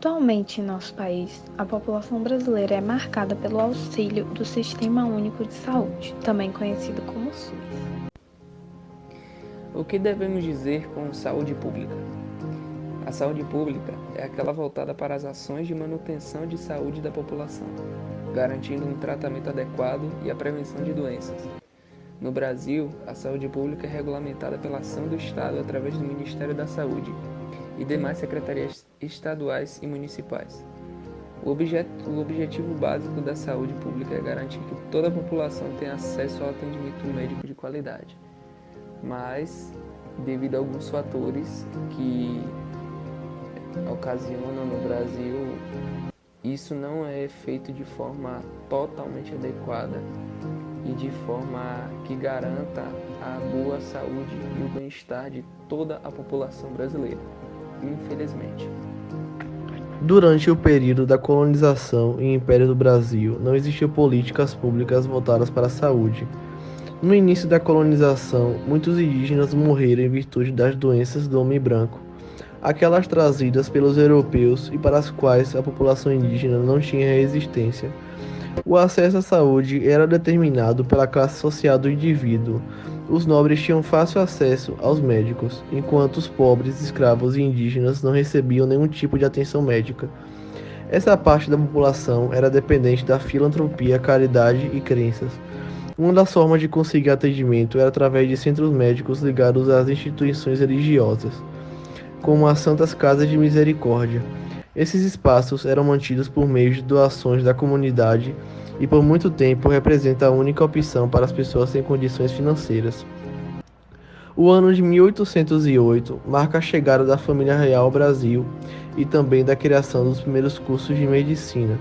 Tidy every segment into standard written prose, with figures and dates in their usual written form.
Atualmente, em nosso país, a população brasileira é marcada pelo auxílio do Sistema Único de Saúde, também conhecido como SUS. O que devemos dizer com saúde pública? A saúde pública é aquela voltada para as ações de manutenção de saúde da população, garantindo um tratamento adequado e a prevenção de doenças. No Brasil, a saúde pública é regulamentada pela ação do Estado através do Ministério da Saúde e demais secretarias estaduais e municipais. O objetivo básico da saúde pública é garantir que toda a população tenha acesso ao atendimento médico de qualidade. Mas, devido a alguns fatores que ocasionam no Brasil, isso não é feito de forma totalmente adequada e de forma que garanta a boa saúde e o bem-estar de toda a população brasileira, infelizmente. Durante o período da colonização e Império do Brasil, não existiam políticas públicas voltadas para a saúde. No início da colonização, muitos indígenas morreram em virtude das doenças do homem branco, aquelas trazidas pelos europeus e para as quais a população indígena não tinha resistência. O acesso à saúde era determinado pela classe social do indivíduo. Os nobres tinham fácil acesso aos médicos, enquanto os pobres, escravos e indígenas não recebiam nenhum tipo de atenção médica. Essa parte da população era dependente da filantropia, caridade e crenças. Uma das formas de conseguir atendimento era através de centros médicos ligados às instituições religiosas, como as Santas Casas de Misericórdia. Esses espaços eram mantidos por meio de doações da comunidade e por muito tempo representa a única opção para as pessoas sem condições financeiras. O ano de 1808 marca a chegada da família real ao Brasil e também da criação dos primeiros cursos de medicina.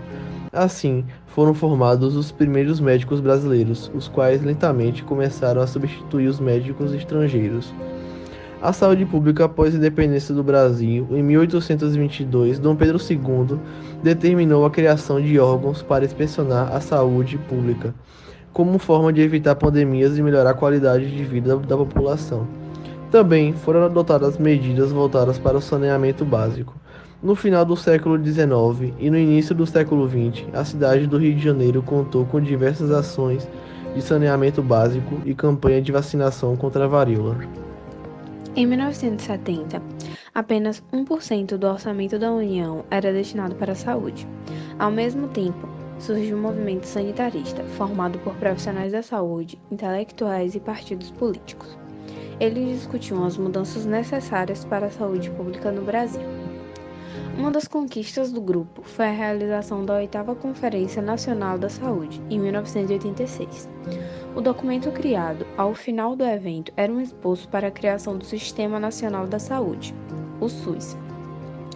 Assim, foram formados os primeiros médicos brasileiros, os quais lentamente começaram a substituir os médicos estrangeiros. A saúde pública após a independência do Brasil, em 1822, Dom Pedro II determinou a criação de órgãos para inspecionar a saúde pública, como forma de evitar pandemias e melhorar a qualidade de vida da população. Também foram adotadas medidas voltadas para o saneamento básico. No final do século XIX e no início do século XX, a cidade do Rio de Janeiro contou com diversas ações de saneamento básico e campanha de vacinação contra a varíola. Em 1970, apenas 1% do orçamento da União era destinado para a saúde. Ao mesmo tempo, surgiu um movimento sanitarista, formado por profissionais da saúde, intelectuais e partidos políticos. Eles discutiam as mudanças necessárias para a saúde pública no Brasil. Uma das conquistas do grupo foi a realização da 8ª Conferência Nacional da Saúde, em 1986. O documento criado ao final do evento era um esboço para a criação do Sistema Nacional da Saúde, o SUS,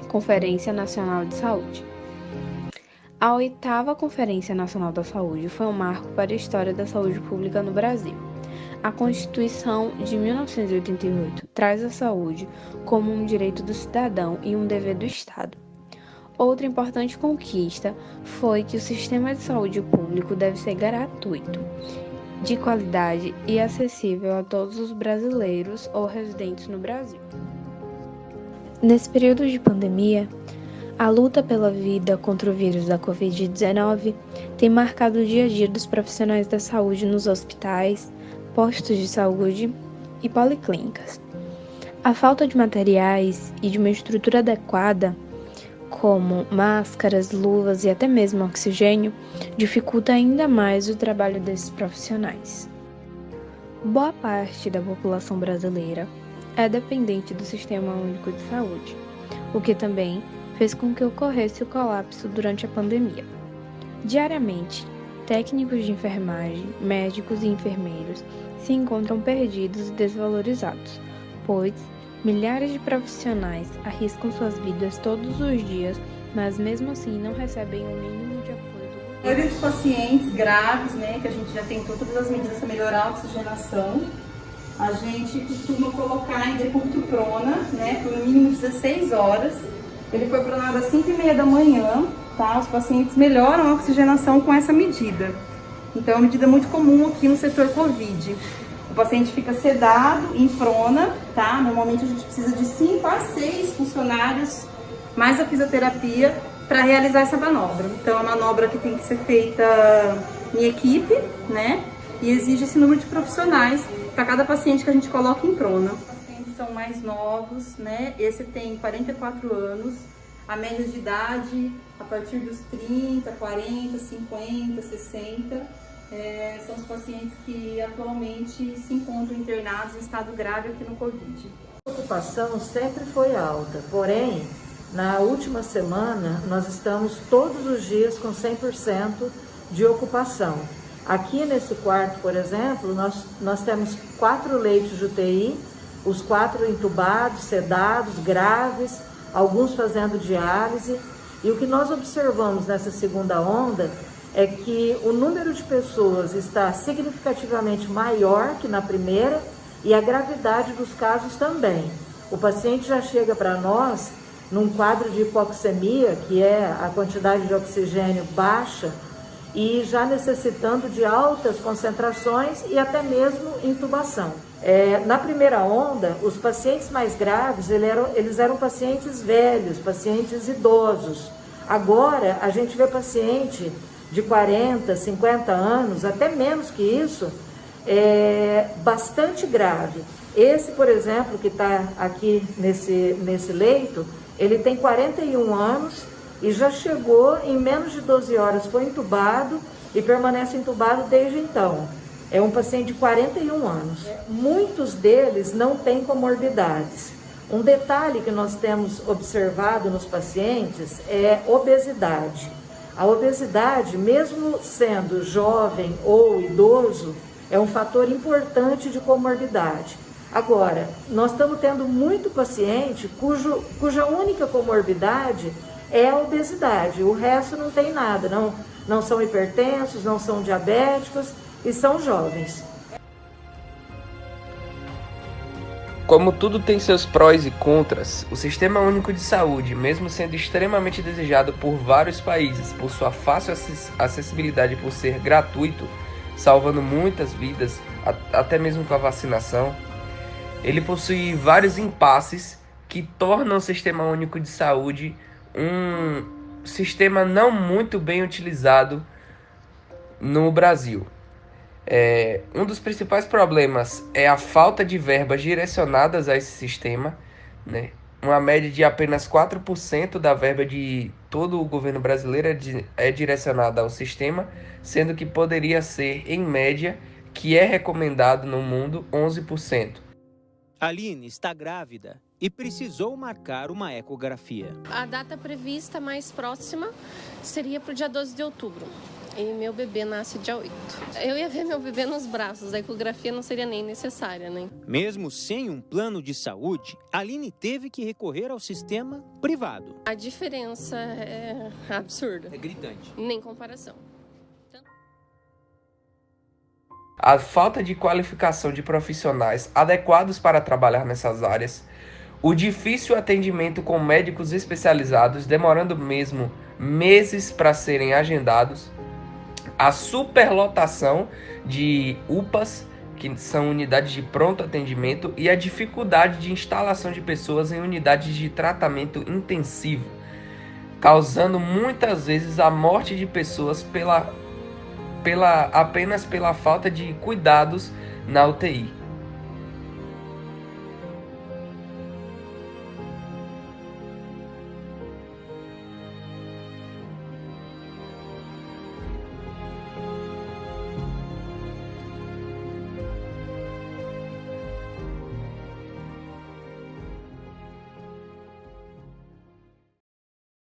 Conferência Nacional de Saúde. A 8ª Conferência Nacional da Saúde foi um marco para a história da saúde pública no Brasil. A Constituição de 1988 traz a saúde como um direito do cidadão e um dever do Estado. Outra importante conquista foi que o sistema de saúde público deve ser gratuito, de qualidade e acessível a todos os brasileiros ou residentes no Brasil. Nesse período de pandemia, a luta pela vida contra o vírus da Covid-19 tem marcado o dia a dia dos profissionais da saúde nos hospitais, postos de saúde e policlínicas. A falta de materiais e de uma estrutura adequada, como máscaras, luvas e até mesmo oxigênio, dificulta ainda mais o trabalho desses profissionais. Boa parte da população brasileira é dependente do Sistema Único de Saúde, o que também fez com que ocorresse o colapso durante a pandemia. Diariamente, técnicos de enfermagem, médicos e enfermeiros se encontram perdidos e desvalorizados, pois milhares de profissionais arriscam suas vidas todos os dias, mas mesmo assim não recebem o mínimo de apoio do governo. A maioria dos pacientes graves, que a gente já tentou todas as medidas para melhorar a oxigenação, a gente costuma colocar em decúbito prona, por no mínimo 16 horas. Ele foi pronado às 5h30 da manhã, tá? Os pacientes melhoram a oxigenação com essa medida. Então, é uma medida muito comum aqui no setor Covid. O paciente fica sedado, em prona, tá? Normalmente a gente precisa de 5 a 6 funcionários mais a fisioterapia para realizar essa manobra. Então, é uma manobra que tem que ser feita em equipe, né? E exige esse número de profissionais para cada paciente que a gente coloca em prona. Os pacientes são mais novos, né? Esse tem 44 anos, a média de idade a partir dos 30, 40, 50, 60. São os pacientes que atualmente se encontram internados em estado grave aqui no Covid. A ocupação sempre foi alta, porém, na última semana, nós estamos todos os dias com 100% de ocupação. Aqui nesse quarto, por exemplo, nós temos 4 leitos de UTI, os 4 entubados, sedados, graves, alguns fazendo diálise. E o que nós observamos nessa segunda onda é que o número de pessoas está significativamente maior que na primeira e a gravidade dos casos também. O paciente já chega para nós num quadro de hipoxemia, que é a quantidade de oxigênio baixa, e já necessitando de altas concentrações e até mesmo intubação. Na primeira onda, os pacientes mais graves, eles eram pacientes velhos, pacientes idosos. Agora, a gente vê paciente de 40, 50 anos, até menos que isso, bastante grave. Esse, por exemplo, que está aqui nesse leito, ele tem 41 anos e já chegou em menos de 12 horas, foi entubado e permanece entubado desde então. É um paciente de 41 anos. Muitos deles não têm comorbidades. Um detalhe que nós temos observado nos pacientes é obesidade. A obesidade, mesmo sendo jovem ou idoso, é um fator importante de comorbidade. Agora, nós estamos tendo muito paciente cuja única comorbidade é a obesidade. O resto não tem nada, não são hipertensos, não são diabéticos e são jovens. Como tudo tem seus prós e contras, o Sistema Único de Saúde, mesmo sendo extremamente desejado por vários países por sua fácil acessibilidade e por ser gratuito, salvando muitas vidas, até mesmo com a vacinação, ele possui vários impasses que tornam o Sistema Único de Saúde um sistema não muito bem utilizado no Brasil. Um dos principais problemas é a falta de verbas direcionadas a esse sistema, né? Uma média de apenas 4% da verba de todo o governo brasileiro é direcionada ao sistema, sendo que poderia ser, em média, que é recomendado no mundo, 11%. Aline está grávida e precisou marcar uma ecografia. A data prevista mais próxima seria para o dia 12 de outubro. E meu bebê nasce dia 8. Eu ia ver meu bebê nos braços, a ecografia não seria nem necessária, né? Mesmo sem um plano de saúde, Aline teve que recorrer ao sistema privado. A diferença é absurda. É gritante. Nem comparação. A falta de qualificação de profissionais adequados para trabalhar nessas áreas, o difícil atendimento com médicos especializados, demorando mesmo meses para serem agendados, a superlotação de UPAs, que são unidades de pronto atendimento, e a dificuldade de instalação de pessoas em unidades de tratamento intensivo, causando muitas vezes a morte de pessoas apenas pela falta de cuidados na UTI.